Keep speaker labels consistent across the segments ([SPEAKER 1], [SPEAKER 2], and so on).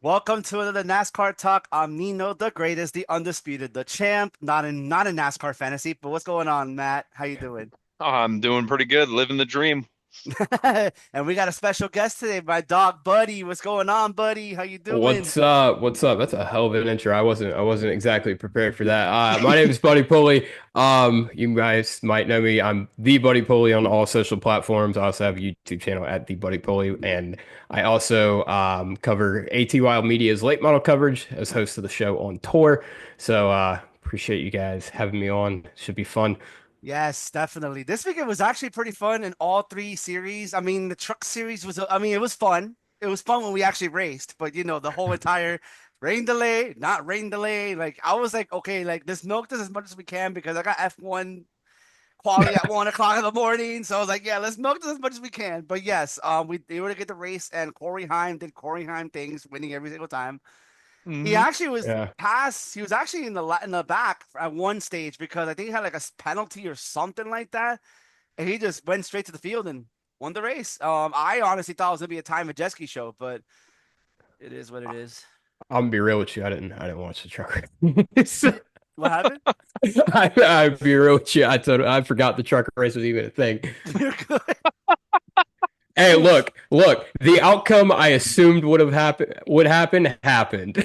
[SPEAKER 1] Welcome to another NASCAR talk. I'm Nino, the greatest, the undisputed, the champ. Not in NASCAR fantasy, but what's going on, Matt? How you doing?
[SPEAKER 2] I'm doing pretty good, living the dream.
[SPEAKER 1] And we got a special guest today, my dog Buddy. What's going on, Buddy? How you doing?
[SPEAKER 3] What's up? What's up? That's a hell of an intro. I wasn't exactly prepared for that. My name is Buddy Pulley. You guys might know me. I'm the Buddy Pulley on all social platforms. I also have a YouTube channel at the Buddy Pulley, and I also cover AT Wild Media's late model coverage as host of the show on tour. So appreciate you guys having me on. Should be fun.
[SPEAKER 1] Yes, definitely. This weekend was actually pretty fun in all three series. I mean, the truck series was, I mean, it was fun. It was fun when we actually raced, but the whole entire rain delay, not rain delay. Like, I was like, okay, like, let's milk this as much as we can because I got F1 quality at 1 o'clock in the morning. So I was like, yeah, let's milk this as much as we can. But yes, we they were to get the race, and Corey Heim did Corey Heim things, winning every single time. He
[SPEAKER 2] Hmm.
[SPEAKER 1] actually was
[SPEAKER 3] Yeah.
[SPEAKER 1] past. He was actually in the back at one stage because I think he had like a penalty or something like that, and he just went straight to the field and won the race. I honestly thought it was gonna be a time of jet ski show, but it is what it is.
[SPEAKER 3] I'm gonna be real with you. I didn't watch the truck race.
[SPEAKER 1] What happened?
[SPEAKER 3] I'd be real with you. I forgot the truck race was even a thing.
[SPEAKER 1] You're good.
[SPEAKER 3] Hey, look. The outcome I assumed would happen happened.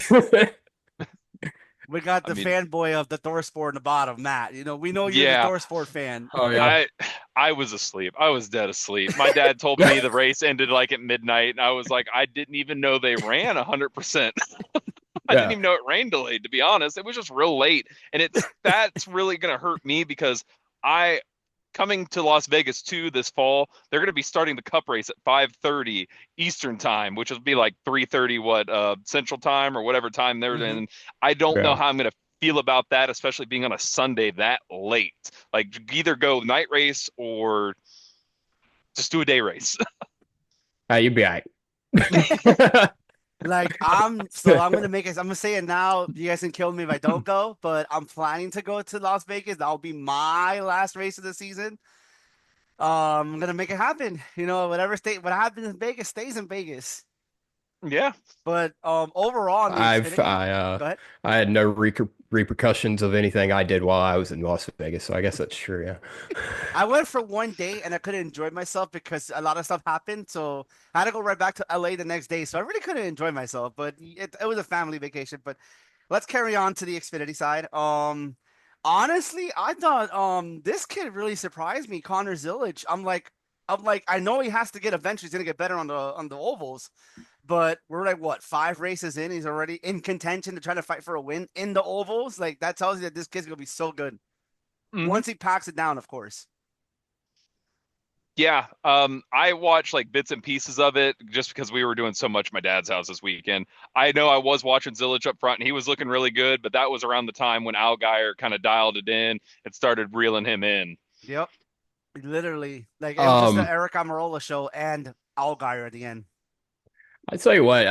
[SPEAKER 1] We got
[SPEAKER 2] I
[SPEAKER 1] the
[SPEAKER 2] mean,
[SPEAKER 1] fanboy of the Thor sport in the bottom, Matt. We know you're the
[SPEAKER 2] yeah,
[SPEAKER 1] Thor sport fan.
[SPEAKER 3] Oh yeah,
[SPEAKER 2] I I was asleep. I was dead asleep. My dad told me the race ended like at midnight, and I was like, I didn't even know they ran 100%. I didn't
[SPEAKER 3] yeah.
[SPEAKER 2] even know it rain delayed, to be honest. It was just real late, and that's really gonna hurt me because I coming to Las Vegas too this fall. They're going to be starting the Cup race at 5:30 Eastern time, which will be like 3:30 Central time or whatever time they're
[SPEAKER 1] Hmm.
[SPEAKER 2] in. I don't know
[SPEAKER 3] Yeah.
[SPEAKER 2] how I'm going to feel about that, especially being on a Sunday that late. Like either go night race or just do a day race.
[SPEAKER 3] You'd be all right.
[SPEAKER 1] Like I'm gonna make it. I'm gonna say it now. You guys can kill me if I don't go, but I'm planning to go to Las Vegas. That'll be my last race of the season. I'm gonna make it happen. What happens in Vegas stays in Vegas.
[SPEAKER 2] Yeah.
[SPEAKER 1] But overall in the
[SPEAKER 3] I've
[SPEAKER 1] Xfinity,
[SPEAKER 3] I uh
[SPEAKER 1] go ahead.
[SPEAKER 3] I had no repercussions of anything I did while I was in Las Vegas, so I guess that's true. Yeah.
[SPEAKER 1] I went for one day and I couldn't enjoy myself because a lot of stuff happened. So I had to go right back to LA the next day. So I really couldn't enjoy myself. But it was a family vacation. But let's carry on to the Xfinity side. Honestly, I thought this kid really surprised me, Connor Zillage. I'm like, I know he has to get eventually. He's gonna get better on the ovals, but we're like what 5 races in, he's already in contention to try to fight for a win in the ovals. Like that tells you that this kid's gonna be so good
[SPEAKER 2] Hmm.
[SPEAKER 1] once he packs it down, of course.
[SPEAKER 2] Yeah, I watched like bits and pieces of it just because we were doing so much at my dad's house this weekend. I know I was watching Zilich up front and he was looking really good, but that was around the time when Allgaier kind of dialed it in and started reeling him in.
[SPEAKER 1] Yep, literally, like it was just the
[SPEAKER 3] Um,
[SPEAKER 1] Eric Amarola show and Allgaier at the end.
[SPEAKER 3] I tell you what,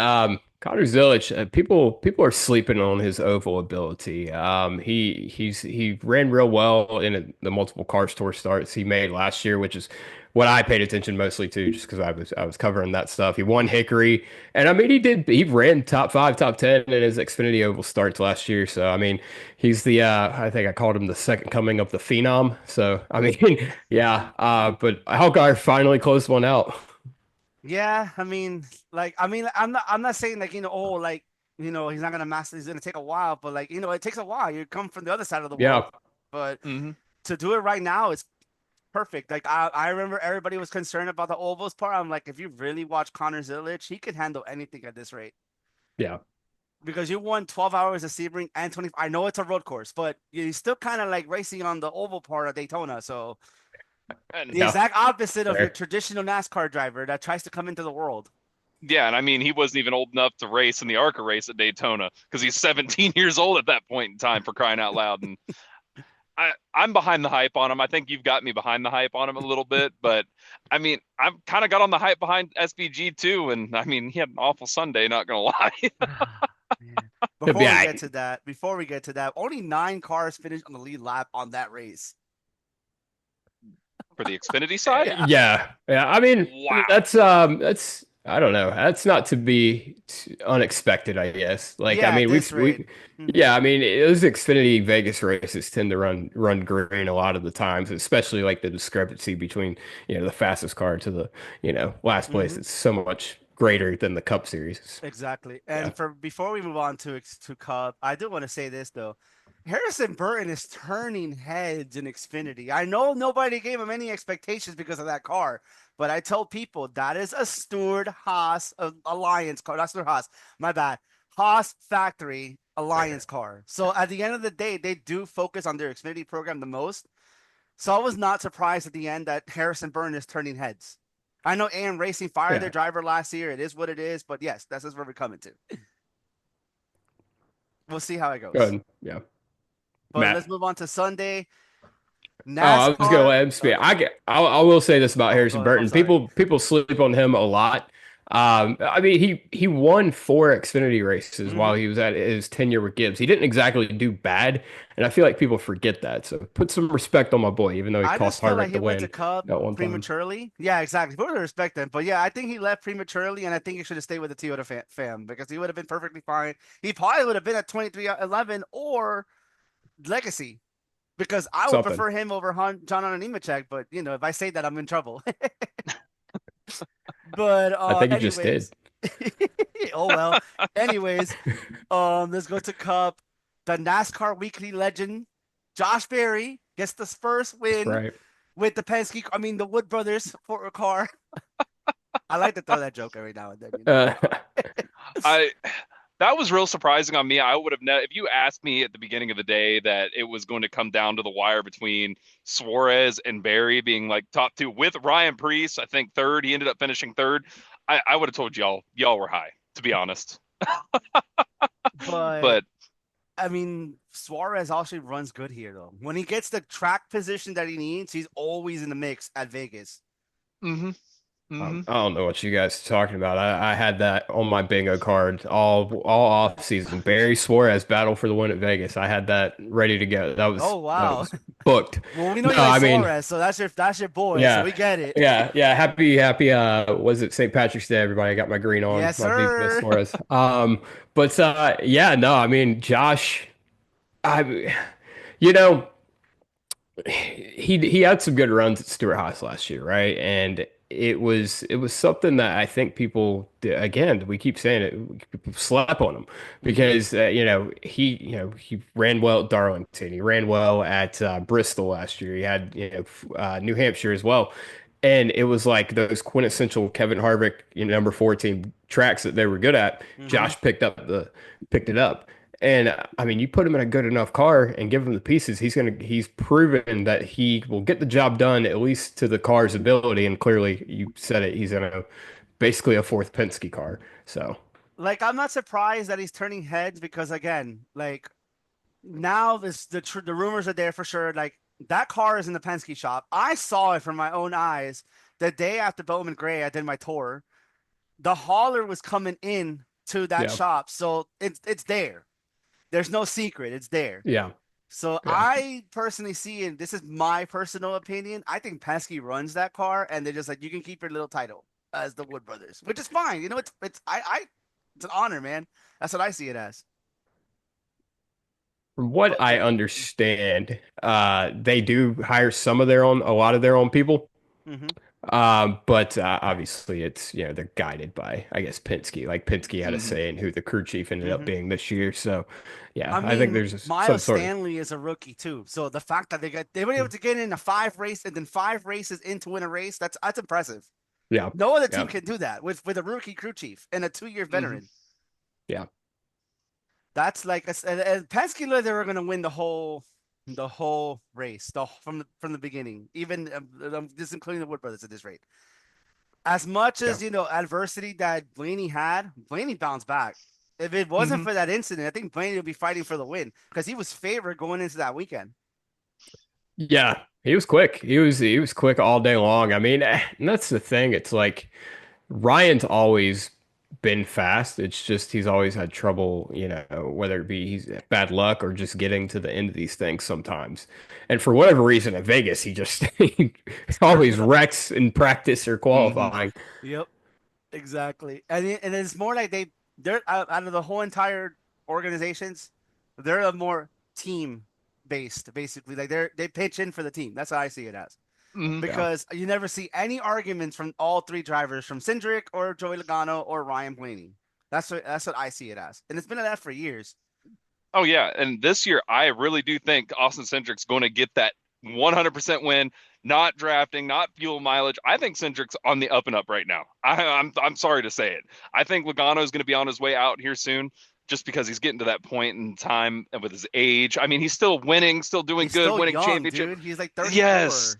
[SPEAKER 3] Connor Zilic, people are sleeping on his oval ability. He ran real well in the multiple car store starts he made last year, which is what I paid attention mostly to, just because I was covering that stuff. He won Hickory, and I mean he ran top five, top 10 in his Xfinity Oval starts last year. So I mean he's the I think I called him the second coming of the Phenom. So I mean yeah, but Hellgaier finally closed one out.
[SPEAKER 1] Yeah, I'm not saying like oh like he's not gonna master. He's gonna take a while, but like it takes a while. You come from the other side of the world,
[SPEAKER 3] Yeah.
[SPEAKER 1] but
[SPEAKER 2] Hmm.
[SPEAKER 1] to do it right now is perfect. Like I remember everybody was concerned about the ovals part. I'm like, if you really watch Connor Zilic, he could handle anything at this rate
[SPEAKER 3] Yeah.
[SPEAKER 1] because you won 12 hours of Sebring and 20. I know it's a road course, but you're still kind of like racing on the oval part of Daytona. So
[SPEAKER 2] And
[SPEAKER 1] the
[SPEAKER 3] Yeah.
[SPEAKER 1] exact opposite of your
[SPEAKER 3] Fair.
[SPEAKER 1] traditional NASCAR driver that tries to come into the world.
[SPEAKER 2] yeah, and I mean he wasn't even old enough to race in the ARCA race at Daytona because he's 17 years old at that point in time for crying out loud. And I'm behind the hype on him. I think you've got me behind the hype on him a little bit, but I mean, I've kind of got on the hype behind SVG too, and I mean, he had an awful Sunday, not gonna lie.
[SPEAKER 1] Man.
[SPEAKER 3] He'll be all right.
[SPEAKER 1] Before we get to that, only 9 cars finished on the lead lap on that race.
[SPEAKER 2] For the Xfinity side.
[SPEAKER 3] Yeah. Yeah. I mean,
[SPEAKER 2] Wow.
[SPEAKER 3] that's I don't know. That's not to be unexpected, I guess. Like, I
[SPEAKER 1] Yeah, at
[SPEAKER 3] mean,
[SPEAKER 1] this rate. Hmm.
[SPEAKER 3] yeah, I mean, those Xfinity Vegas races tend to run green a lot of the times, especially like the discrepancy between, the fastest car to the, last place.
[SPEAKER 1] Hmm.
[SPEAKER 3] It's so much greater than the Cup Series.
[SPEAKER 1] Exactly.
[SPEAKER 3] Yeah,
[SPEAKER 1] And for before we move on to Cup, I do want to say this though. Harrison Burton is turning heads in Xfinity. I know nobody gave him any expectations because of that car, but I tell people that is a Stewart Haas Alliance car. Not Stewart Haas, my bad. Haas factory Alliance car. So at the end of the day, they do focus on their Xfinity program the most. So I was not surprised at the end that Harrison Burton is turning heads. I know AM Racing fired their
[SPEAKER 3] yeah.
[SPEAKER 1] driver last year. It is what it is, but yes, that's just where we're coming to. We'll see how it
[SPEAKER 3] Go
[SPEAKER 1] goes.
[SPEAKER 3] ahead. Yeah,
[SPEAKER 1] But let's
[SPEAKER 3] Matt.
[SPEAKER 1] move on to Sunday.
[SPEAKER 3] Oh, I was gonna
[SPEAKER 1] NASCAR.
[SPEAKER 3] let him speak.
[SPEAKER 1] Okay.
[SPEAKER 3] I will say this about
[SPEAKER 1] Oh,
[SPEAKER 3] Harrison
[SPEAKER 1] go. I'm
[SPEAKER 3] Burton.
[SPEAKER 1] sorry.
[SPEAKER 3] People sleep on him a lot. I mean, he won four Xfinity races while
[SPEAKER 1] Hmm.
[SPEAKER 3] he was at his tenure with Gibbs. He didn't exactly do bad, and I feel like people forget that. So put some respect on my boy, even though he
[SPEAKER 1] I
[SPEAKER 3] cost
[SPEAKER 1] just feel like
[SPEAKER 3] Harvick
[SPEAKER 1] he
[SPEAKER 3] the
[SPEAKER 1] went to
[SPEAKER 3] win
[SPEAKER 1] Cub
[SPEAKER 3] at one time.
[SPEAKER 1] prematurely. Yeah, exactly. We're to respect him, but yeah, I think he left prematurely, and I think he should have stayed with the Toyota fam because he would have been perfectly fine. He probably would have been at 23-11 or Legacy. Because I would
[SPEAKER 3] Something.
[SPEAKER 1] prefer him over John on Nemechek, but if I say that, I'm in trouble. But
[SPEAKER 3] I think he just did.
[SPEAKER 1] anyways, oh well. Anyways, let's go to Cup. The NASCAR Weekly legend, Josh Berry gets the first
[SPEAKER 3] That's
[SPEAKER 1] win
[SPEAKER 3] right.
[SPEAKER 1] with the Penske. I mean, the Wood Brothers for a car. I like to throw that joke every now and then.
[SPEAKER 3] Uh,
[SPEAKER 2] I that was real surprising on me. I would have if you asked me at the beginning of the day that it was going to come down to the wire between Suarez and Barry being like top two with Ryan Preece, I think third. He ended up finishing third. I would have told y'all were high, to be honest.
[SPEAKER 1] But
[SPEAKER 2] But
[SPEAKER 1] I mean, Suarez actually runs good here though. When he gets the track position that he needs, he's always in the mix at Vegas.
[SPEAKER 2] hmm hmm
[SPEAKER 3] I don't know what you guys are talking about. I had that on my bingo card all off season. Barry Suarez battle for the win at Vegas. I had that ready to go.
[SPEAKER 1] Oh
[SPEAKER 3] That
[SPEAKER 1] wow.
[SPEAKER 3] was booked.
[SPEAKER 1] Well, we know
[SPEAKER 3] No,
[SPEAKER 1] you like
[SPEAKER 3] I mean,
[SPEAKER 1] Suarez, so that's your boy. So
[SPEAKER 3] yeah,
[SPEAKER 1] we get it.
[SPEAKER 3] yeah. Happy. Was it St. Patrick's Day? Everybody, I got my green on
[SPEAKER 1] Yes,
[SPEAKER 3] my Viva
[SPEAKER 1] sir.
[SPEAKER 3] Suarez. But yeah, no. I mean, Josh. I, you know. he had some good runs at Stewart Haas last year, right? And it was something that I think people again we keep saying it people slept on him
[SPEAKER 1] Hmm.
[SPEAKER 3] because he ran well at Darlington, he ran well at Bristol last year, he had New Hampshire as well, and it was like those quintessential Kevin Harvick number 14 tracks that they were good at.
[SPEAKER 1] Hmm.
[SPEAKER 3] Josh picked it up. And I mean, you put him in a good enough car and give him the pieces, he's proven that he will get the job done at least to the car's ability. And clearly, you said it, he's in a basically a fourth Penske car. So
[SPEAKER 1] Like I'm not surprised that he's turning heads because again, like now the rumors are there for sure. Like that car is in the Penske shop. I saw it from my own eyes the day after Bowman Gray. I did my tour. The hauler was coming in to that
[SPEAKER 3] yeah,
[SPEAKER 1] shop, so it's there. There's no secret. It's there.
[SPEAKER 3] yeah,
[SPEAKER 1] So
[SPEAKER 3] yeah.
[SPEAKER 1] I personally see, and this is my personal opinion, I think Penske runs that car, and they're just like, you can keep your little title as the Wood Brothers, which is fine. It's an honor, man. That's what I see it as.
[SPEAKER 3] From what
[SPEAKER 1] But
[SPEAKER 3] I
[SPEAKER 1] yeah.
[SPEAKER 3] understand, they do hire a lot of their own people.
[SPEAKER 1] Mm-hmm.
[SPEAKER 3] But obviously, it's they're guided by I guess Penske. Like Penske had a
[SPEAKER 2] hmm
[SPEAKER 3] say in who the crew chief ended up
[SPEAKER 1] Mm-hmm.
[SPEAKER 3] being this year. So yeah,
[SPEAKER 1] I
[SPEAKER 3] I think
[SPEAKER 1] mean,
[SPEAKER 3] there's some
[SPEAKER 1] Miles
[SPEAKER 3] sort of
[SPEAKER 1] Stanley is a rookie too. So the fact that they were able to get in a five race and then five races in to win a race, that's impressive.
[SPEAKER 3] yeah,
[SPEAKER 1] No other team
[SPEAKER 3] yeah,
[SPEAKER 1] can do that with a rookie crew chief and a 2-year
[SPEAKER 2] hmm
[SPEAKER 1] veteran.
[SPEAKER 3] yeah.
[SPEAKER 1] That's like and Penske, they were going to win the whole race from the beginning. Even this including the Wood Brothers at this rate. As much
[SPEAKER 3] Yeah.
[SPEAKER 1] as adversity that Blaney had, Blaney bounced back. If it wasn't
[SPEAKER 2] hmm
[SPEAKER 1] for that incident, I think Blaney would be fighting for the win because he was favored going into that weekend.
[SPEAKER 3] Yeah, he was quick. He was quick all day long. I mean, and that's the thing. It's like Ryan's always been fast. It's just he's always had trouble, whether it be he's bad luck or just getting to the end of these things sometimes. And for whatever reason at Vegas, he just he
[SPEAKER 1] Screws
[SPEAKER 3] always
[SPEAKER 1] it up.
[SPEAKER 3] wrecks in practice or
[SPEAKER 2] hmm
[SPEAKER 3] qualifying.
[SPEAKER 1] Yep. Exactly. And it's more like they're out of the whole entire organizations, they're a more team based, basically. Like they pitch in for the team. That's how I see it as.
[SPEAKER 2] Mhm.
[SPEAKER 3] Yeah.
[SPEAKER 1] Because you never see any arguments from all three drivers, from Cindric or Joey Logano or Ryan Blaney. That's what I see it as, and it's been like that for years.
[SPEAKER 2] Oh yeah, and this year I really do think Austin Cindric's going to get that 100% win. Not drafting, not fuel mileage. I think Cindric's on the up and up right now. I'm sorry to say it. I think Logano is going to be on his way out here soon, just because he's getting to that point in time and with his age. I mean, he's still winning, still doing
[SPEAKER 1] He's
[SPEAKER 2] good,
[SPEAKER 1] still
[SPEAKER 2] winning
[SPEAKER 1] young,
[SPEAKER 2] championship.
[SPEAKER 1] dude. He's like
[SPEAKER 2] Yes,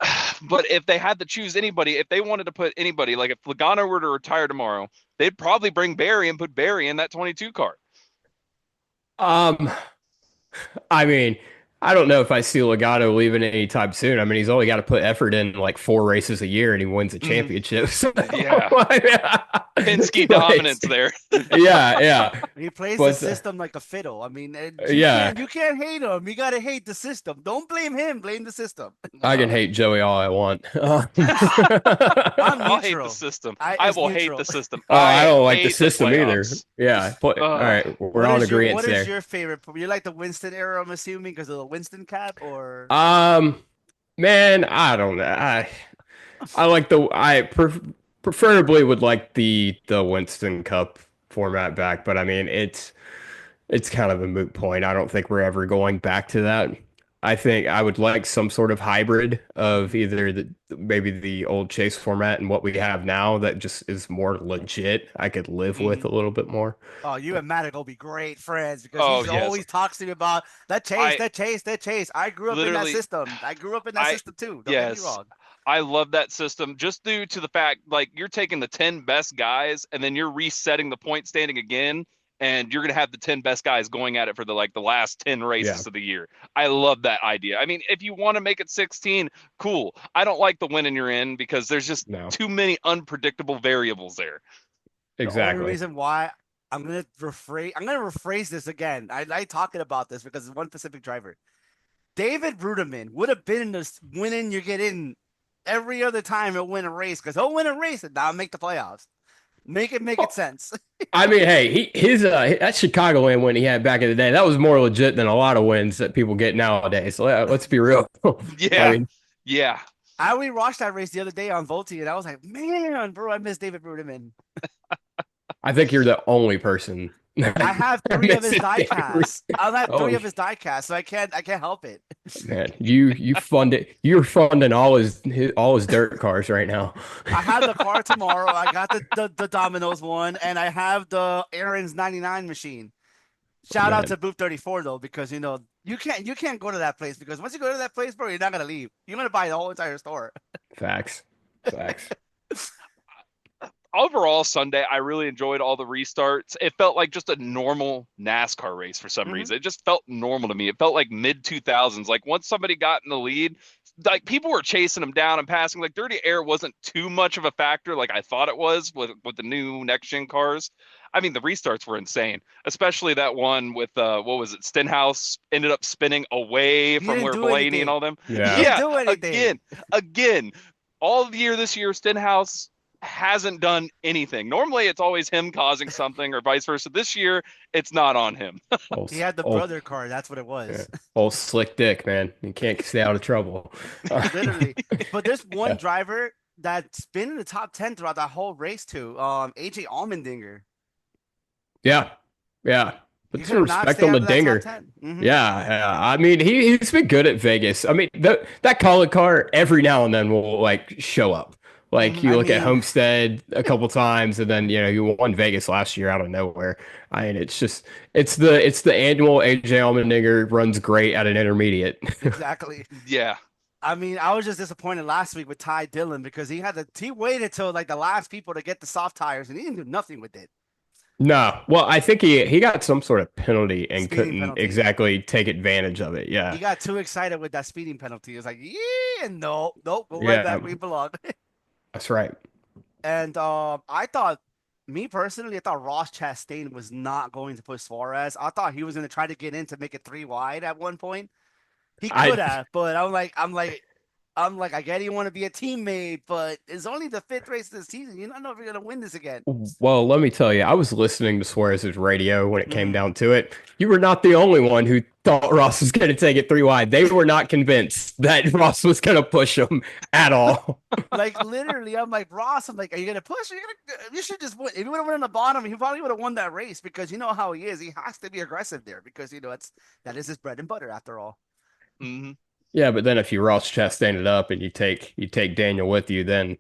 [SPEAKER 1] 34.
[SPEAKER 2] but if they had to choose anybody, if they wanted to put anybody, like if Logano were to retire tomorrow, they'd probably bring Barry and put Barry in that 22 car.
[SPEAKER 3] Um, I mean, I don't know if I see Logano leaving anytime soon. I mean, he's only got to put effort in like 4 races a year and he wins a
[SPEAKER 2] Mhm.
[SPEAKER 3] championship. So,
[SPEAKER 2] Yeah, Penske
[SPEAKER 3] like,
[SPEAKER 2] dominance there.
[SPEAKER 3] yeah, yeah.
[SPEAKER 1] He plays the
[SPEAKER 3] But
[SPEAKER 1] system like a fiddle. I mean, you
[SPEAKER 3] yeah,
[SPEAKER 1] can't hate him. You gotta hate the system. Don't blame him. Blame the system.
[SPEAKER 3] I can hate Joey all I want.
[SPEAKER 1] I'm
[SPEAKER 2] I'll hate the
[SPEAKER 1] neutral.
[SPEAKER 2] system.
[SPEAKER 1] I
[SPEAKER 2] I
[SPEAKER 1] It's
[SPEAKER 2] will hate the
[SPEAKER 1] neutral.
[SPEAKER 2] system.
[SPEAKER 3] Oh, I
[SPEAKER 2] I
[SPEAKER 3] don't like the
[SPEAKER 2] hate the
[SPEAKER 3] system either.
[SPEAKER 2] playoffs.
[SPEAKER 3] Yeah. All right, we're all in agreement
[SPEAKER 1] What is
[SPEAKER 3] there.
[SPEAKER 1] your favorite? You like the Winston era? I'm assuming because of the Winston cap, or
[SPEAKER 3] Um, man, I don't know. I like preferably would like the Winston Cup format back, but I mean it's kind of a moot point. I don't think we're ever going back to that. I think I would like some sort of hybrid of either maybe the old Chase format and what we have now that just is more legit. I could live with
[SPEAKER 2] Mhm.
[SPEAKER 3] a little bit more.
[SPEAKER 1] oh, you
[SPEAKER 3] But
[SPEAKER 1] and Matt will be great friends because
[SPEAKER 2] Oh
[SPEAKER 1] he's
[SPEAKER 2] yes,
[SPEAKER 1] always talks to me about that chase,
[SPEAKER 2] I
[SPEAKER 1] that chase, that chase. I grew up in that
[SPEAKER 2] literally
[SPEAKER 1] system. I grew up in that
[SPEAKER 2] I
[SPEAKER 1] system too. Don't get me
[SPEAKER 2] yes,
[SPEAKER 1] wrong.
[SPEAKER 2] I love that system just due to the fact like you're taking the 10 best guys and then you're resetting the point standing again and you're going to have the 10 best guys going at it for the last 10
[SPEAKER 3] yeah,
[SPEAKER 2] races of the year. I love that idea. I mean, if you want to make it 16, cool. I don't like the win and you're in because there's just
[SPEAKER 3] no,
[SPEAKER 2] too many unpredictable variables there.
[SPEAKER 1] The only
[SPEAKER 3] exactly.
[SPEAKER 1] reason why I'm gonna rephrase this again. I like talking about this because it's one Pacific driver. David Bruderman would have been in this winning you get in every other time he'll win a race because he'll win a race and now make the playoffs. Make it sense.
[SPEAKER 3] I mean, hey, his that Chicagoland win he had back in the day, that was more legit than a lot of wins that people get nowadays. Let's be real. I
[SPEAKER 2] Yeah.
[SPEAKER 3] mean,
[SPEAKER 2] Yeah.
[SPEAKER 1] I rewatched that race the other day on Volti and I was like, man, bro, I miss David Bruderman.
[SPEAKER 3] I think you're the only person
[SPEAKER 1] I have
[SPEAKER 3] that
[SPEAKER 1] three of his
[SPEAKER 3] misses David.
[SPEAKER 1] diecasts. I have three
[SPEAKER 3] Oh
[SPEAKER 1] of his diecasts, so I can't help it.
[SPEAKER 3] man, you're funding all his dirt cars right now.
[SPEAKER 1] I have the car tomorrow. I got the Domino's one, and I have the Aaron's 99 machine. Shout out
[SPEAKER 3] Man,
[SPEAKER 1] to Booth 34 though, because you can't go to that place because once you go to that place, bro, you're not gonna leave. You're gonna buy the whole entire store.
[SPEAKER 3] facts, facts.
[SPEAKER 2] Overall, Sunday, I really enjoyed all the restarts. It felt like just a normal NASCAR race for some
[SPEAKER 1] Hmm.
[SPEAKER 2] reason. It just felt normal to me. It felt like mid 2000s. Like once somebody got in the lead, like people were chasing them down and passing. Like dirty air wasn't too much of a factor like I thought it was with the new next gen cars. I mean, the restarts were insane, especially that one with what was it? Stenhouse ended up spinning away
[SPEAKER 1] He
[SPEAKER 2] from
[SPEAKER 1] didn't
[SPEAKER 2] where
[SPEAKER 1] do
[SPEAKER 2] Blaney and
[SPEAKER 1] anything.
[SPEAKER 2] all them.
[SPEAKER 1] He
[SPEAKER 3] Yeah.
[SPEAKER 1] didn't
[SPEAKER 2] Yeah,
[SPEAKER 1] do anything.
[SPEAKER 2] again, all of the year this year, Stenhouse hasn't done anything. Normally, it's always him causing something or vice versa. This year, it's not on him.
[SPEAKER 1] He had the
[SPEAKER 3] Old,
[SPEAKER 1] brother car. That's what it
[SPEAKER 3] yeah,
[SPEAKER 1] was.
[SPEAKER 3] old slick dick, man. You can't stay out of trouble.
[SPEAKER 1] Literally. But there's one
[SPEAKER 3] Yeah.
[SPEAKER 1] driver that's been in the top 10 throughout that whole race too. AJ Allmendinger.
[SPEAKER 3] Yeah. Yeah.
[SPEAKER 1] He
[SPEAKER 3] Put some
[SPEAKER 1] could not
[SPEAKER 3] respect
[SPEAKER 1] stay
[SPEAKER 3] on
[SPEAKER 1] out
[SPEAKER 3] the
[SPEAKER 1] of that top
[SPEAKER 3] dinger.
[SPEAKER 1] 10. Hmm.
[SPEAKER 3] Yeah, yeah. I mean, he's been good at Vegas. I mean, that Colin car every now and then will like show up. Like
[SPEAKER 2] Mhm.
[SPEAKER 3] you
[SPEAKER 1] I
[SPEAKER 3] look at
[SPEAKER 1] mean,
[SPEAKER 3] Homestead a couple times, and then you won Vegas last year out of nowhere. I mean, it's the annual AJ Allmendinger runs great at an intermediate.
[SPEAKER 1] exactly.
[SPEAKER 2] Yeah.
[SPEAKER 1] I mean, I was just disappointed last week with Ty Dillon because he waited till like the last people to get the soft tires and he didn't do nothing with it.
[SPEAKER 3] No, well, I think he got some sort of penalty and
[SPEAKER 1] Speeding
[SPEAKER 3] couldn't
[SPEAKER 1] penalty.
[SPEAKER 3] exactly take advantage of it.
[SPEAKER 1] He
[SPEAKER 3] Yeah,
[SPEAKER 1] got too excited with that speeding penalty. It was like, yeah, no, nope, go right
[SPEAKER 3] yeah,
[SPEAKER 1] back where you belong.
[SPEAKER 3] that's right.
[SPEAKER 1] And me personally, I thought Ross Chastain was not going to push Suarez. I thought he was going to try to get in to make it three wide at one point. He could
[SPEAKER 3] I
[SPEAKER 1] have, but I'm like, I'm like, I get you want to be a teammate, but it's only the fifth race this season. You don't know if you're gonna win this again.
[SPEAKER 3] Well, let me tell you, I was listening to Suarez's radio when it came
[SPEAKER 1] Mm.
[SPEAKER 3] down to it. You were not the only one who thought Ross was going to take it three wide. They were not convinced that Ross was going to push him at all.
[SPEAKER 1] Like literally, I'm like Ross. I'm like, are you gonna push? Are you gonna? You should just win. If you would have won on the bottom, he probably would have won that race because you know how he is. He has to be aggressive there because you know that is his bread and butter after all.
[SPEAKER 2] Hmm.
[SPEAKER 3] Yeah, but then if you Ross Chastain it up and you take Daniel with you, then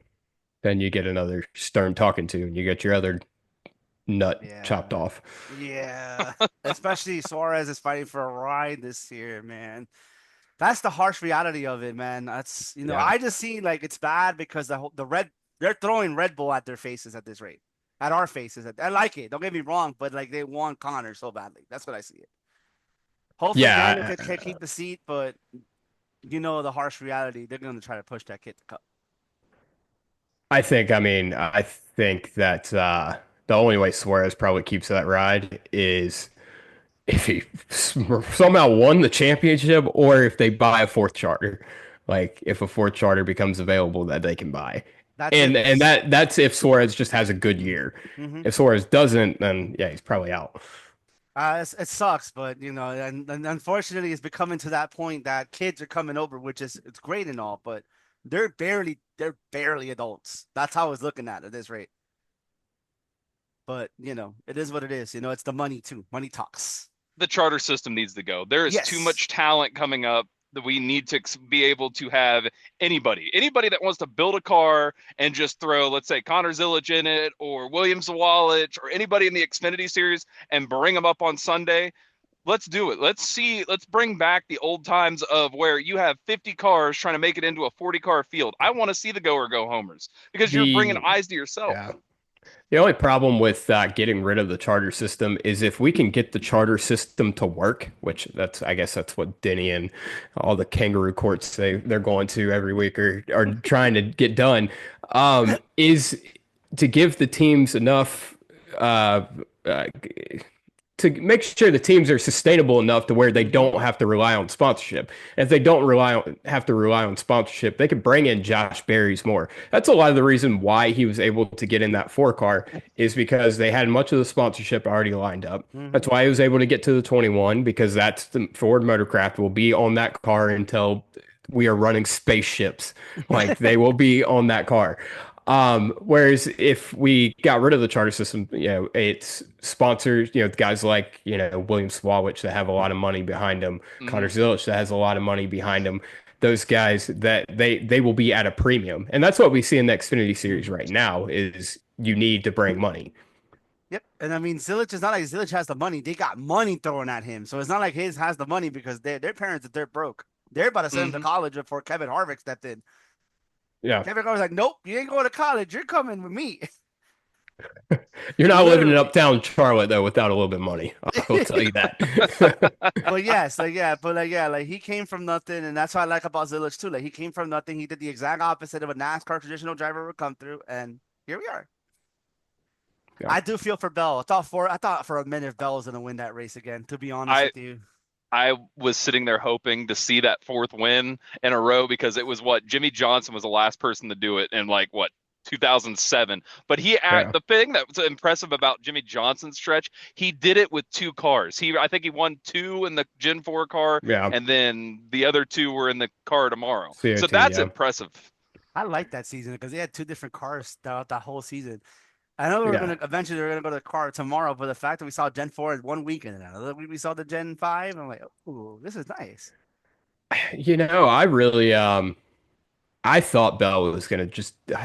[SPEAKER 3] you get another stern talking to and you get your other nut chopped
[SPEAKER 1] Yeah,
[SPEAKER 3] off.
[SPEAKER 1] yeah. Especially Suarez is fighting for a ride this year, man. That's the harsh reality of it, man. That's
[SPEAKER 3] Yeah.
[SPEAKER 1] I just see like it's bad because the red they're throwing Red Bull at their faces at this rate, at our faces. I like it. Don't get me wrong, but like they want Connor so badly. That's what I see it. Hopefully Daniel
[SPEAKER 3] Yeah,
[SPEAKER 1] can keep the seat, but the harsh reality. They're going to try to push that kid to cup.
[SPEAKER 3] I think that the only way Suarez probably keeps that ride is if he somehow won the championship or if they buy a fourth charter. Like if a fourth charter becomes available that they can buy.
[SPEAKER 1] That's if
[SPEAKER 3] And that's if Suarez just has a good year.
[SPEAKER 1] mm-hmm.
[SPEAKER 3] If Suarez doesn't, then yeah, he's probably out.
[SPEAKER 1] It sucks, but and unfortunately, it's becoming to that point that kids are coming over, which is it's great and all, but they're barely adults. That's how I was looking at this rate. But it is what it is. It's the money too. Money talks.
[SPEAKER 2] The charter system needs to go. There is too
[SPEAKER 1] Yes.
[SPEAKER 2] much talent coming up that we need to be able to have anybody that wants to build a car and just throw, let's say, Connor Zilic in it or Williams Walich or anybody in the Xfinity series and bring them up on Sunday. Let's do it. Let's bring back the old times of where you have 50 cars trying to make it into a 40 car field. I want to see the go or go homers because you're bringing
[SPEAKER 3] The
[SPEAKER 2] eyes to yourself.
[SPEAKER 3] yeah. The only problem with getting rid of the charter system is if we can get the charter system to work, which I guess that's what Denny and all the kangaroo courts they're going to every week are trying to get done, is to give the teams enough uh, uh, to make sure the teams are sustainable enough to where they
[SPEAKER 1] Mm-hmm.
[SPEAKER 3] don't have to rely on sponsorship. And if they don't have to rely on sponsorship, they can bring in Josh Berry's more. That's a lot of the reason why he was able to get in that four car is because they had much of the sponsorship already lined up.
[SPEAKER 1] Mm-hmm.
[SPEAKER 3] That's why he was able to get to the 21 because that's the Ford Motorcraft will be on that car until we are running spaceships. Like they will be on that car. Whereas if we got rid of the charter system, it's sponsors, guys like, William Swawich that have a lot of money behind them,
[SPEAKER 2] Mm-hmm.
[SPEAKER 3] Connor Zilic that has a lot of money behind them. Those guys that they will be at a premium. And that's what we see in the Xfinity series right now is you need to bring money.
[SPEAKER 1] Yep. And I mean, Zilich is not like Zilich has the money. They got money thrown at him. So it's not like his has the money because their parents are dirt broke. They're about to send him to
[SPEAKER 2] Mm-hmm.
[SPEAKER 1] college before Kevin Harvick stepped in.
[SPEAKER 3] Yeah.
[SPEAKER 1] Kevin Harvick's like, nope, you ain't going to college. You're coming with me.
[SPEAKER 3] You're not living in
[SPEAKER 1] Literally.
[SPEAKER 3] uptown Charlotte though without a little bit of money. I will tell you that.
[SPEAKER 1] But yes, like yeah, but like yeah, like he came from nothing, and that's what I like about Zilich too. Like he came from nothing. He did the exact opposite of a NASCAR traditional driver would come through, and here we are.
[SPEAKER 3] Yeah.
[SPEAKER 1] I do feel for Bell. I thought for a minute Bell was gonna win that race again. To be honest
[SPEAKER 2] I
[SPEAKER 1] with you.
[SPEAKER 2] I was sitting there hoping to see that fourth win in a row because it was what Jimmy Johnson was the last person to do it in like what 2007. But
[SPEAKER 3] Yeah.
[SPEAKER 2] the thing that was impressive about Jimmy Johnson's stretch, he did it with two cars. I think he won two in the Gen 4 car
[SPEAKER 3] Yeah.
[SPEAKER 2] and then the other two were in the car tomorrow. So
[SPEAKER 3] COT,
[SPEAKER 2] that's
[SPEAKER 3] yeah.
[SPEAKER 2] impressive.
[SPEAKER 1] I like that season because they had two different cars throughout that whole season. I know
[SPEAKER 3] Yeah.
[SPEAKER 1] we're gonna go to the car tomorrow, but the fact that we saw Gen 4 in one week and then another week we saw the Gen 5, I'm like, oh, this is nice.
[SPEAKER 3] I really I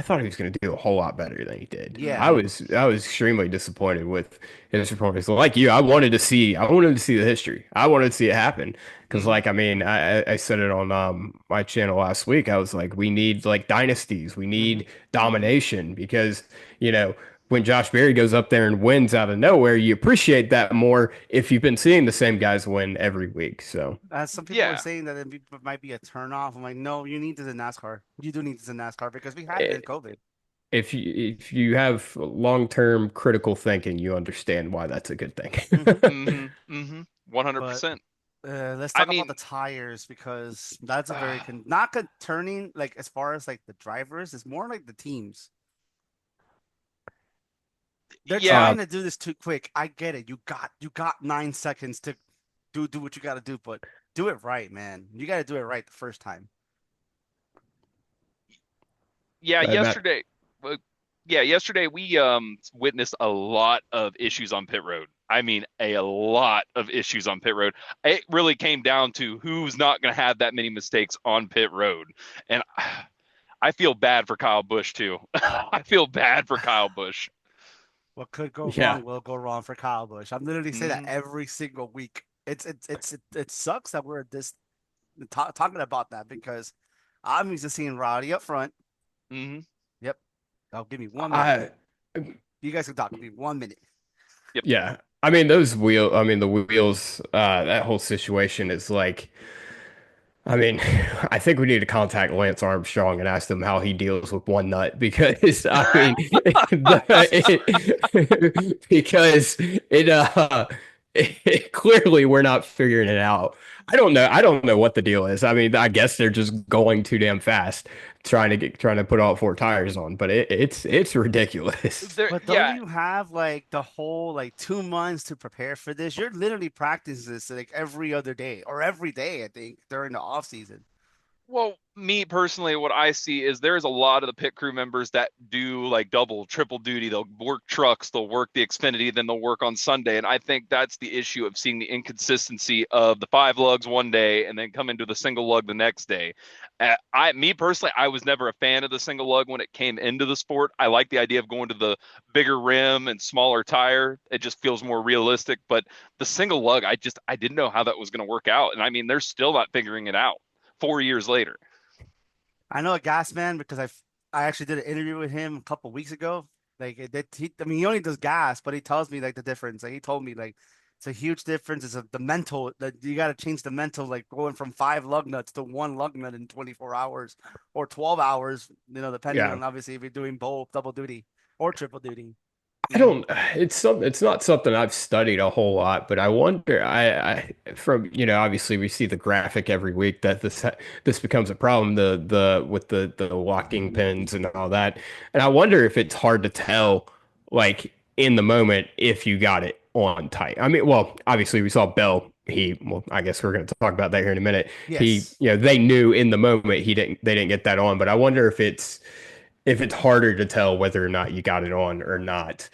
[SPEAKER 3] thought he was gonna do a whole lot better than he did.
[SPEAKER 1] Yeah.
[SPEAKER 3] I was extremely disappointed with his performance. Like you, I wanted to see the history. I wanted to see it happen. Because
[SPEAKER 2] Hmm.
[SPEAKER 3] like I mean, I said it on my channel last week. I was like, we need like dynasties, we
[SPEAKER 1] Hmm.
[SPEAKER 3] need domination because, you know, when Josh Berry goes up there and wins out of nowhere, you appreciate that more if you've been seeing the same guys win every week. So
[SPEAKER 1] Some people are
[SPEAKER 2] Yeah.
[SPEAKER 1] saying that might be a turn off. I'm like, no, you need this in NASCAR. You do need this in NASCAR because we had it in
[SPEAKER 3] eh,
[SPEAKER 1] COVID.
[SPEAKER 3] if you have long-term critical thinking, you understand why that's a good thing.
[SPEAKER 1] Hmm.
[SPEAKER 2] Hmm. Hmm.
[SPEAKER 1] But
[SPEAKER 2] 100%.
[SPEAKER 1] Let's
[SPEAKER 2] I
[SPEAKER 1] talk about the
[SPEAKER 2] mean,
[SPEAKER 1] tires because that's a very
[SPEAKER 2] uh,
[SPEAKER 1] not concerning. Like as far as like the drivers, it's more like the teams. They're
[SPEAKER 2] yeah,
[SPEAKER 1] trying to do this too quick. I get it. You got 9 seconds to do what you got to do, but do it right, man. You got to do it right the first time.
[SPEAKER 2] yeah.
[SPEAKER 3] Go ahead, Matt.
[SPEAKER 2] Uh, yesterday we witnessed a lot of issues on pit road. I mean, a lot of issues on pit road. It really came down to who's not going to have that many mistakes on pit road, and I feel bad for Kyle Busch too. I feel bad for Kyle Busch.
[SPEAKER 1] What could go
[SPEAKER 3] Yeah.
[SPEAKER 1] wrong will go wrong for Kyle Busch. I'm literally say that
[SPEAKER 2] Hmm.
[SPEAKER 1] every single week. It sucks that we're this talking about that because I'm used to seeing Roddy up front.
[SPEAKER 2] Hmm.
[SPEAKER 1] Yep. Oh, give me 1 minute.
[SPEAKER 3] I
[SPEAKER 1] You guys can talk. Give me 1 minute.
[SPEAKER 2] Yep.
[SPEAKER 3] yeah. I mean the wheels, that whole situation is like I mean, I think we need to contact Lance Armstrong and ask him how he deals with one nut because I mean, because clearly we're not figuring it out. I don't know what the deal is. I mean, I guess they're just going too damn fast, trying to put all four tires on, but it's ridiculous.
[SPEAKER 2] There,
[SPEAKER 1] But don't
[SPEAKER 2] yeah.
[SPEAKER 1] you have like the whole like 2 months to prepare for this? You're literally practicing this like every other day or every day, I think, during the off season.
[SPEAKER 2] Well, me personally, what I see is there's a lot of the pit crew members that do like double, triple duty. They'll work trucks, they'll work the Xfinity, then they'll work on Sunday. And I think that's the issue of seeing the inconsistency of the five lugs one day and then come into the single lug the next day. Me personally, I was never a fan of the single lug when it came into the sport. I like the idea of going to the bigger rim and smaller tire. It just feels more realistic. But the single lug, I didn't know how that was going to work out. And I mean, they're still not figuring it out 4 years later.
[SPEAKER 1] I know a gas man because I actually did an interview with him a couple weeks ago. Like I mean, he only does gas, but he tells me like the difference. Like he told me like it's a huge difference. The mental that you got to change the mental, like going from 5 lug nuts to 1 lug nut in 24 hours or 12 hours. Depending
[SPEAKER 3] Yeah.
[SPEAKER 1] on obviously if you're doing both double duty or triple duty.
[SPEAKER 3] I
[SPEAKER 2] Mhm.
[SPEAKER 3] don't, it's not something I've studied a whole lot, but I wonder, from, obviously we see the graphic every week that this becomes a problem, with the locking pins and all that. And I wonder if it's hard to tell, like in the moment, if you got it on tight. I mean, well, obviously we saw Bell, well, I guess we're going to talk about that here in a minute.
[SPEAKER 1] Yes.
[SPEAKER 3] They knew in the moment they didn't get that on, but I wonder if it's harder to tell whether or not you got it on or not,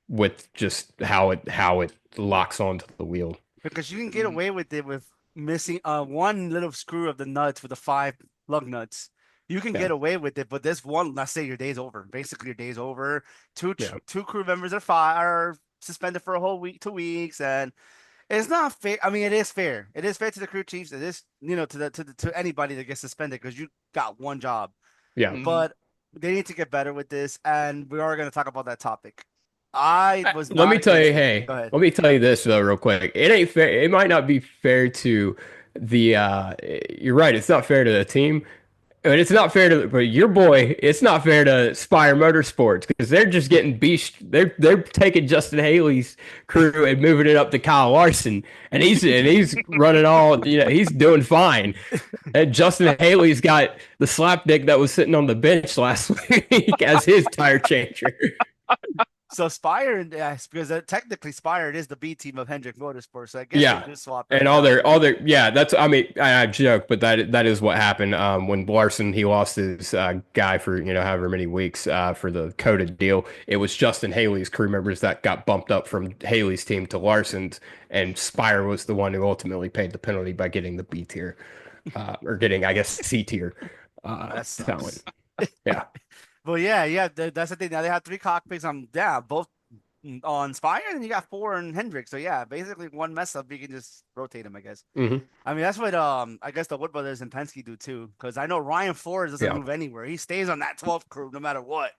[SPEAKER 3] with just how it locks onto the wheel.
[SPEAKER 1] Because you can get
[SPEAKER 2] Mhm.
[SPEAKER 1] away with it with missing one little screw of the nuts for the 5 lug nuts. You can
[SPEAKER 3] Yeah,
[SPEAKER 1] get away with it, but this one, let's say your day's over. Basically, your day's over.
[SPEAKER 3] yeah.
[SPEAKER 1] Two crew members are suspended for a whole week, 2 weeks, and it's not fair. I mean, it is fair. It is fair to the crew chiefs. It is, to anybody that gets suspended because you got one job.
[SPEAKER 3] Yeah.
[SPEAKER 2] Mhm.
[SPEAKER 1] But they need to get better with this, and we are going to talk about that topic. I was
[SPEAKER 3] Let
[SPEAKER 1] not
[SPEAKER 3] me tell you,
[SPEAKER 1] against it.
[SPEAKER 3] hey,
[SPEAKER 1] Go ahead.
[SPEAKER 3] let me tell you this though, real quick. It ain't fair. It might not be fair to the. You're right. It's not fair to the team, but it's not fair to but your boy. It's not fair to Spire Motorsports because they're just getting beast. They're taking Justin Haley's crew and moving it up to Kyle Larson, and he's running all. He's doing fine. And Justin Haley's got the slapdick that was sitting on the bench last week as his tire changer.
[SPEAKER 1] So Spire, yes, because technically Spire is the B team of Hendrick Motorsports. So I guess they
[SPEAKER 3] Yeah.
[SPEAKER 1] do swap
[SPEAKER 3] And
[SPEAKER 1] right now.
[SPEAKER 3] yeah, that's, I mean, I joke, but that is what happened. When Larson, he lost his, guy for, however many weeks, for the coded deal. It was Justin Haley's crew members that got bumped up from Haley's team to Larson's, and Spire was the one who ultimately paid the penalty by getting the B tier, or getting, I guess, C tier,
[SPEAKER 1] That
[SPEAKER 3] talent.
[SPEAKER 1] sucks.
[SPEAKER 3] Yeah.
[SPEAKER 1] But yeah, that's the thing. Now they have three cockpits on, yeah, both on Spire, and you got four in Hendrick. So yeah, basically one mess up, you can just rotate them, I guess.
[SPEAKER 3] Hmm.
[SPEAKER 1] I mean, that's what I guess the Wood brothers and Penske do too. Because I know Ryan Flores doesn't
[SPEAKER 3] Yeah.
[SPEAKER 1] move anywhere. He stays on that 12th crew no matter what.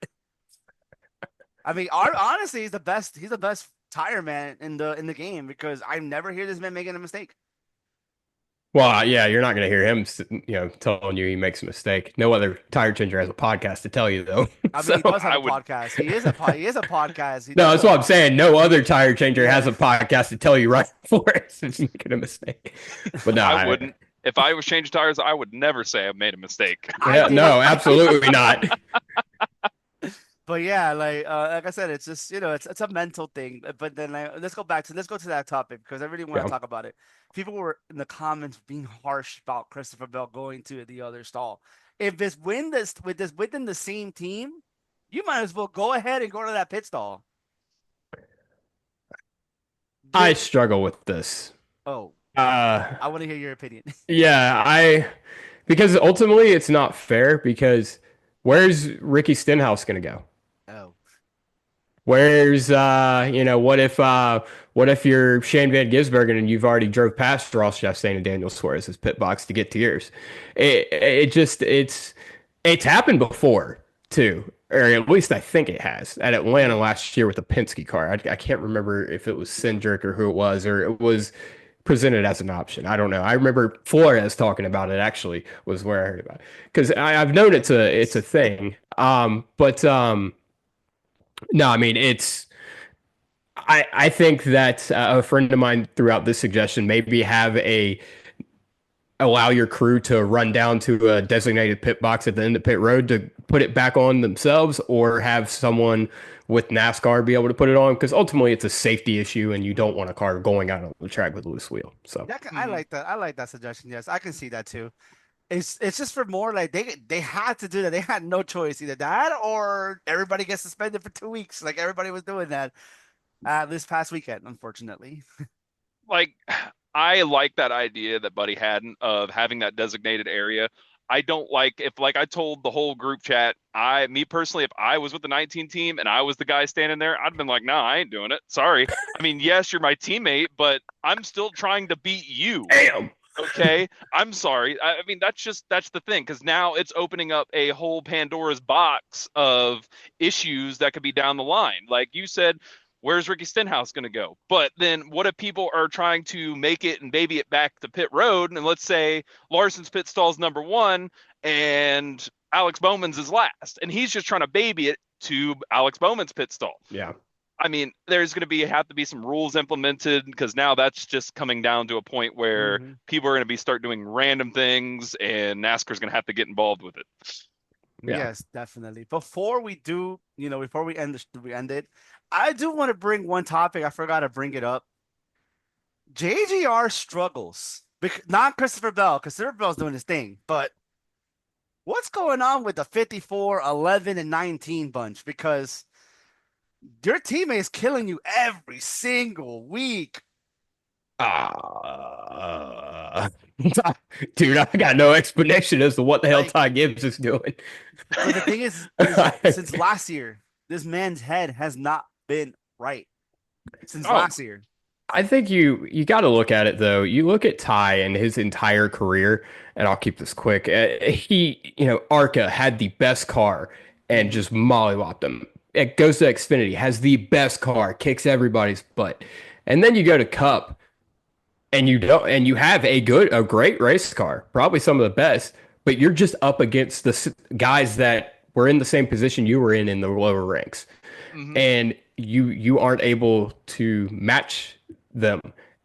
[SPEAKER 1] I mean, honestly, he's the best. He's the best tire man in the game because I never hear this man making a mistake.
[SPEAKER 3] Well, yeah, you're not going to hear him, telling you he makes a mistake. No other tire changer has a podcast to tell you though.
[SPEAKER 1] I mean,
[SPEAKER 3] So,
[SPEAKER 1] he does have
[SPEAKER 2] I
[SPEAKER 1] a
[SPEAKER 2] would
[SPEAKER 1] podcast. He is a podcast. He
[SPEAKER 3] no,
[SPEAKER 1] does
[SPEAKER 3] that's what
[SPEAKER 1] a
[SPEAKER 3] I'm saying. No other tire changer has
[SPEAKER 1] yeah.
[SPEAKER 3] a podcast to tell you right before it's making a mistake. But no,
[SPEAKER 2] I wouldn't. If I was changing tires, I would never say I've made a mistake.
[SPEAKER 1] I did it.
[SPEAKER 3] no, absolutely not.
[SPEAKER 1] But yeah, like I said, it's just it's a mental thing. But then let's go to that topic because I really want to
[SPEAKER 3] Yeah.
[SPEAKER 1] talk about it. People were in the comments being harsh about Christopher Bell going to the other stall. If this win this with this within the same team, you might as well go ahead and go to that pit stall.
[SPEAKER 3] I
[SPEAKER 1] Did
[SPEAKER 3] struggle with this.
[SPEAKER 1] oh,
[SPEAKER 3] Uh,
[SPEAKER 1] I want to hear your opinion.
[SPEAKER 3] yeah, because ultimately it's not fair because where's Ricky Stenhouse going to go?
[SPEAKER 1] Oh,
[SPEAKER 3] Where's what if you're Shane Van Gisbergen and you've already drove past Ross Chastain and Daniel Suarez's pit box to get to yours? It's happened before too, or at least I think it has at Atlanta last year with the Penske car. I can't remember if it was Cindric or who it was, or it was presented as an option. I don't know. I remember Flores talking about it actually was where I heard about it because I've known it's a thing. But no, I mean it's. I think that a friend of mine threw out this suggestion. Maybe have a allow your crew to run down to a designated pit box at the end of pit road to put it back on themselves, or have someone with NASCAR be able to put it on because ultimately it's a safety issue and you don't want a car going out on the track with a loose wheel. So
[SPEAKER 1] yeah, I
[SPEAKER 2] Mhm.
[SPEAKER 1] like that. I like that suggestion. Yes, I can see that too. It's just for more like they had to do that. They had no choice, either that or everybody gets suspended for 2 weeks. Like everybody was doing that this past weekend, unfortunately.
[SPEAKER 2] Like, I like that idea that Buddy had of having that designated area. I don't like if, like, I told the whole group chat, me personally, if I was with the 19 team and I was the guy standing there, I'd been like, no, I ain't doing it. Sorry. I mean, yes, you're my teammate, but I'm still trying to beat you.
[SPEAKER 3] damn.
[SPEAKER 2] Okay, I'm sorry. I mean, that's the thing because now it's opening up a whole Pandora's box of issues that could be down the line. Like you said, where's Ricky Stenhouse going to go? But then what if people are trying to make it and baby it back to pit road? And let's say Larson's pit stall's number one and Alex Bowman's is last, and he's just trying to baby it to Alex Bowman's pit stall.
[SPEAKER 3] Yeah.
[SPEAKER 2] I mean, there's going to have to be some rules implemented because now that's just coming down to a point where
[SPEAKER 1] Hmm.
[SPEAKER 2] people are going to be start doing random things, and NASCAR's going to have to get involved with it.
[SPEAKER 3] Yeah.
[SPEAKER 1] Yes, definitely. Before we do, before we end it, I do want to bring one topic. I forgot to bring it up. JGR struggles. Not Christopher Bell. Christopher Bell's doing his thing, but what's going on with the 54, 11, and 19 bunch? Because your teammate's killing you every single week.
[SPEAKER 3] Uh, dude, I got no explanation as to what the hell
[SPEAKER 1] Like,
[SPEAKER 3] Ty Gibbs is doing.
[SPEAKER 1] but the thing is since last year, this man's head has not been right since
[SPEAKER 2] Oh,
[SPEAKER 1] last year.
[SPEAKER 3] I think you got to look at it though. You look at Ty and his entire career, and I'll keep this quick. Arca had the best car and
[SPEAKER 1] Mhm.
[SPEAKER 3] just mollywopped him. It goes to Xfinity, has the best car, kicks everybody's butt, and then you go to Cup and you have a great race car, probably some of the best, but you're just up against the guys that were in the same position you were in the lower ranks,
[SPEAKER 2] hmm
[SPEAKER 3] and you aren't able to match them,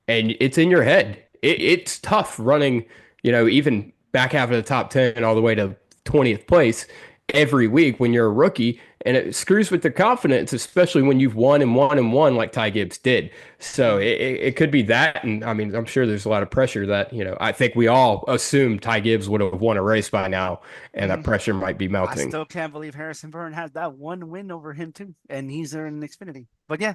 [SPEAKER 3] and it's in your head. It's tough running, even back half of the top 10 all the way to 20th place every week when you're a rookie, and it screws with their confidence, especially when you've won and won and won like Ty Gibbs did. So it could be that, and I mean, I'm sure there's a lot of pressure that, I think we all assumed Ty Gibbs would have won a race by now, and that
[SPEAKER 2] hmm
[SPEAKER 3] pressure might be
[SPEAKER 1] I
[SPEAKER 3] melting.
[SPEAKER 1] still can't believe Harrison Burton has that one win over him too, and he's there in Xfinity. But yeah,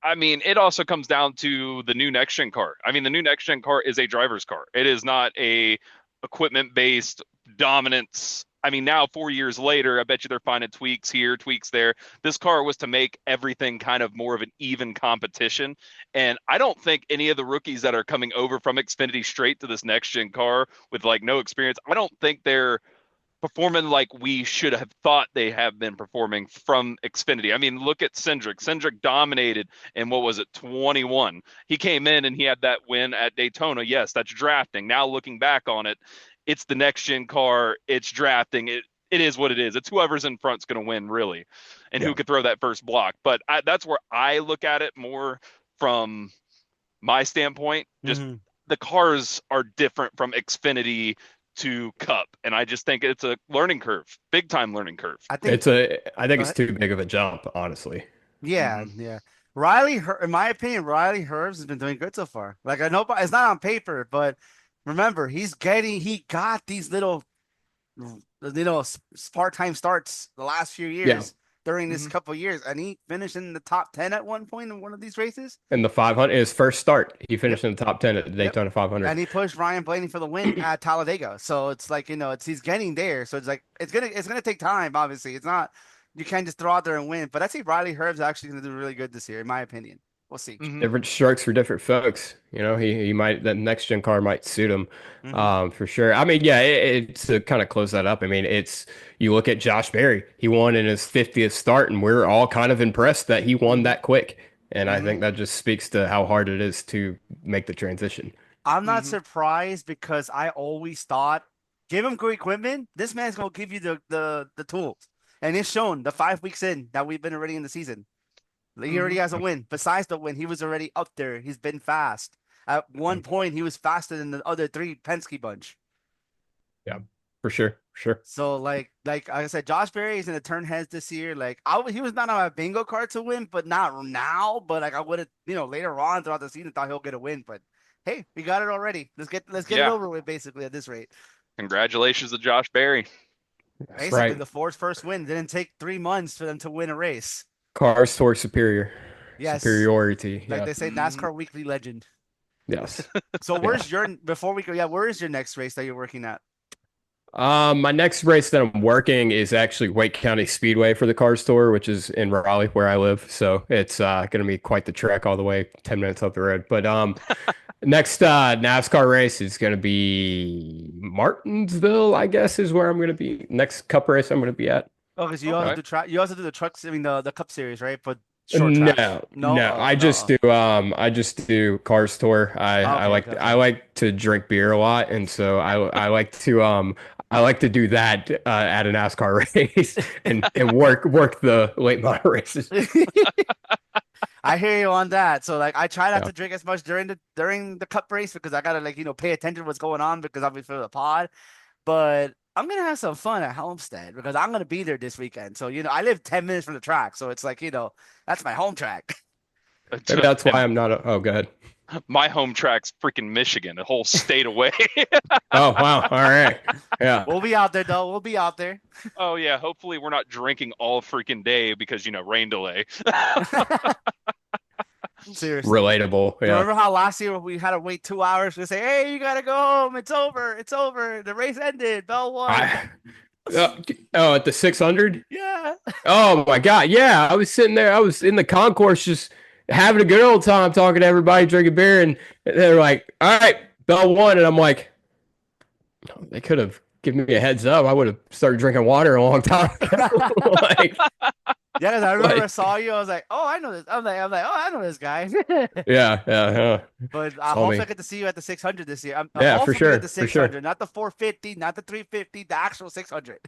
[SPEAKER 2] I mean, it also comes down to the new next gen car. I mean, the new next gen car is a driver's car. It is not a equipment based dominance. I mean, now 4 years later, I bet you they're finding tweaks here, tweaks there. This car was to make everything kind of more of an even competition. And I don't think any of the rookies that are coming over from Xfinity straight to this next gen car with like no experience, I don't think they're performing like we should have thought they have been performing from Xfinity. I mean, look at Cindric. Cindric dominated in what was it, 21. He came in and he had that win at Daytona. Yes, that's drafting. Now looking back on it, it's the next gen car. It's drafting. It is what it is. It's whoever's in front's going to win, really, and
[SPEAKER 3] Yeah.
[SPEAKER 2] who could throw that first block. But that's where I look at it more from my standpoint. Just
[SPEAKER 1] Mhm.
[SPEAKER 2] the cars are different from Xfinity to Cup, and I just think it's a learning curve, big time learning curve.
[SPEAKER 1] I think.
[SPEAKER 3] I think
[SPEAKER 1] Go
[SPEAKER 3] it's
[SPEAKER 1] ahead.
[SPEAKER 3] too big of a jump, honestly.
[SPEAKER 1] Yeah,
[SPEAKER 2] Hmm.
[SPEAKER 1] yeah. In my opinion, Riley Herbs has been doing good so far. Like I know, it's not on paper, but remember, he got these part-time starts the last few
[SPEAKER 3] Yeah.
[SPEAKER 1] years during this
[SPEAKER 2] Hmm.
[SPEAKER 1] couple of years, and he finished in the top 10 at one point in one of these races.
[SPEAKER 3] And the 500, his first start, he
[SPEAKER 1] Yep,
[SPEAKER 3] finished in the top 10 at the
[SPEAKER 1] yep.
[SPEAKER 3] Daytona 500.
[SPEAKER 1] And he pushed Ryan Blaney for the win at Talladega. So it's like, he's getting there. So it's like it's gonna take time, obviously. It's not you can't just throw out there and win. But I see Riley Herb's actually gonna do really good this year, in my opinion. We'll see.
[SPEAKER 2] Hmm.
[SPEAKER 3] Different strokes for different folks. He might, that next gen car might suit him,
[SPEAKER 1] Hmm.
[SPEAKER 3] for sure. I mean, yeah, it's to kind of close that up. I mean, you look at Josh Berry. He won in his 50th start, and we're all kind of impressed that he won
[SPEAKER 1] Hmm.
[SPEAKER 3] that quick. And I
[SPEAKER 1] Hmm.
[SPEAKER 3] think that just speaks to how hard it is to make the transition.
[SPEAKER 1] I'm not
[SPEAKER 2] Hmm.
[SPEAKER 1] surprised because I always thought, give him good equipment. This man's gonna give you the tools, and it's shown the 5 weeks in that we've been already in the season. He already
[SPEAKER 2] Hmm.
[SPEAKER 1] has a win. Besides the win, he was already up there. He's been fast. At
[SPEAKER 3] Yeah,
[SPEAKER 1] one point, he was faster than the other three Penske bunch.
[SPEAKER 3] yeah, for sure, for sure.
[SPEAKER 1] So like I said, Josh Berry is gonna turn heads this year. Like he was not on my bingo card to win, but not now. But like I would have, later on throughout the season thought he'll get a win. But hey, we got it already. Let's get it
[SPEAKER 2] Yeah.
[SPEAKER 1] over with basically at this rate.
[SPEAKER 2] Congratulations to Josh Berry.
[SPEAKER 3] That's
[SPEAKER 1] Basically,
[SPEAKER 3] right.
[SPEAKER 1] the Ford's first win didn't take 3 months for them to win a race.
[SPEAKER 3] Cars towards
[SPEAKER 1] Yes,
[SPEAKER 3] superiority.
[SPEAKER 1] like
[SPEAKER 3] Yeah.
[SPEAKER 1] they say,
[SPEAKER 2] Hmm.
[SPEAKER 1] NASCAR Weekly legend.
[SPEAKER 3] Yes.
[SPEAKER 1] So
[SPEAKER 3] Yeah.
[SPEAKER 1] where's your before we go? Yeah, where is your next race that you're working at?
[SPEAKER 3] My next race that I'm working is actually Wake County Speedway for the Cars Tour, which is in Raleigh, where I live. So it's going to be quite the trek all the way, 10 minutes up the road. But next NASCAR race is going to be Martinsville, I guess, is where I'm going to be. Next Cup race I'm going to be at.
[SPEAKER 1] Oh, because you also
[SPEAKER 2] Okay.
[SPEAKER 1] do track. You also do the trucks. I mean, the Cup Series, right? But short tracks.
[SPEAKER 3] No,
[SPEAKER 1] No.
[SPEAKER 3] no.
[SPEAKER 1] Oh no.
[SPEAKER 3] I just do Cars Tour.
[SPEAKER 1] Oh,
[SPEAKER 3] I
[SPEAKER 1] okay. Okay.
[SPEAKER 3] like I
[SPEAKER 1] Okay.
[SPEAKER 3] like to drink beer a lot, and so I like to do that at a NASCAR race and work the late model races.
[SPEAKER 1] I hear you on that. So like, I try not
[SPEAKER 3] Yeah.
[SPEAKER 1] to drink as much during the Cup race because I gotta pay attention to what's going on because I'll be for the pod. But I'm gonna have some fun at Homestead because I'm gonna be there this weekend. So I live 10 minutes from the track, so it's like that's my home track.
[SPEAKER 3] Maybe that's why
[SPEAKER 2] And
[SPEAKER 3] I'm not oh, go ahead.
[SPEAKER 2] my home track's freaking Michigan, a whole state away.
[SPEAKER 3] Oh, wow. All right. Yeah.
[SPEAKER 1] We'll be out there though. We'll be out there.
[SPEAKER 2] Oh yeah, hopefully we're not drinking all freaking day because rain delay.
[SPEAKER 1] Seriously.
[SPEAKER 3] Relatable. Yeah.
[SPEAKER 1] Remember how last year we had to wait 2 hours to say, "Hey, you gotta go home. It's over. It's over. The race ended. Bell won."
[SPEAKER 3] I uh, oh, at the 600?
[SPEAKER 1] Yeah.
[SPEAKER 3] Oh my God. Yeah. I was sitting there. I was in the concourse just having a good old time talking to everybody, drinking beer. And they're like, all right, Bell won. And I'm like, they could have given me a heads up. I would have started drinking water a long time ago. like,
[SPEAKER 1] Yeah, 'cause I remember I
[SPEAKER 3] like,
[SPEAKER 1] saw you. I was like, "Oh, I know this." I'm like, "Oh, I know this guy."
[SPEAKER 3] yeah, yeah, yeah.
[SPEAKER 1] But I
[SPEAKER 3] Saw
[SPEAKER 1] hope
[SPEAKER 3] me.
[SPEAKER 1] I get to see you at the 600 this year.
[SPEAKER 3] Yeah, for
[SPEAKER 1] Hopefully at
[SPEAKER 3] sure.
[SPEAKER 1] the
[SPEAKER 3] For sure.
[SPEAKER 1] 600, not the 450, not the 350, the actual 600.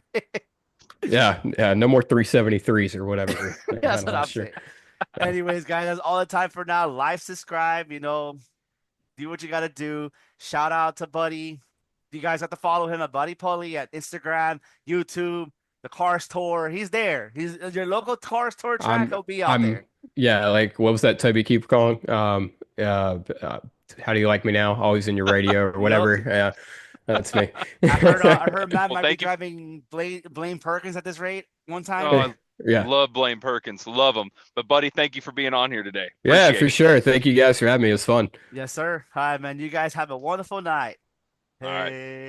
[SPEAKER 3] Yeah. Yeah. No more 373s or whatever they
[SPEAKER 1] That's
[SPEAKER 3] had
[SPEAKER 1] what I'm
[SPEAKER 3] last year.
[SPEAKER 1] saying.
[SPEAKER 3] Yeah.
[SPEAKER 1] Anyways, guys, that's all the time for now. Like, subscribe, do what you got to do. Shout out to Buddy. You guys have to follow him at Buddy Pulley at Instagram, YouTube, the Cars Tour. He's there. He's your local Cars Tour track.
[SPEAKER 3] I'm,
[SPEAKER 1] He'll be out
[SPEAKER 3] I'm,
[SPEAKER 1] there.
[SPEAKER 3] yeah, like what was that Toby keep calling? How do you like me now? Always in your radio or
[SPEAKER 1] Yup.
[SPEAKER 3] whatever. Yeah, that's me.
[SPEAKER 1] I heard Matt
[SPEAKER 2] Well,
[SPEAKER 1] might be
[SPEAKER 2] thank you.
[SPEAKER 1] driving Blaine Perkins at this rate one time.
[SPEAKER 2] Oh, I
[SPEAKER 3] Yeah,
[SPEAKER 2] love Blaine Perkins, love him. But buddy, thank you for being on here today.
[SPEAKER 3] yeah,
[SPEAKER 2] Appreciate
[SPEAKER 3] for
[SPEAKER 2] it.
[SPEAKER 3] sure. Thank you guys for having me. It was fun.
[SPEAKER 1] Yes, sir. Hi, man. You guys have a wonderful night.
[SPEAKER 2] All right.
[SPEAKER 1] Hey.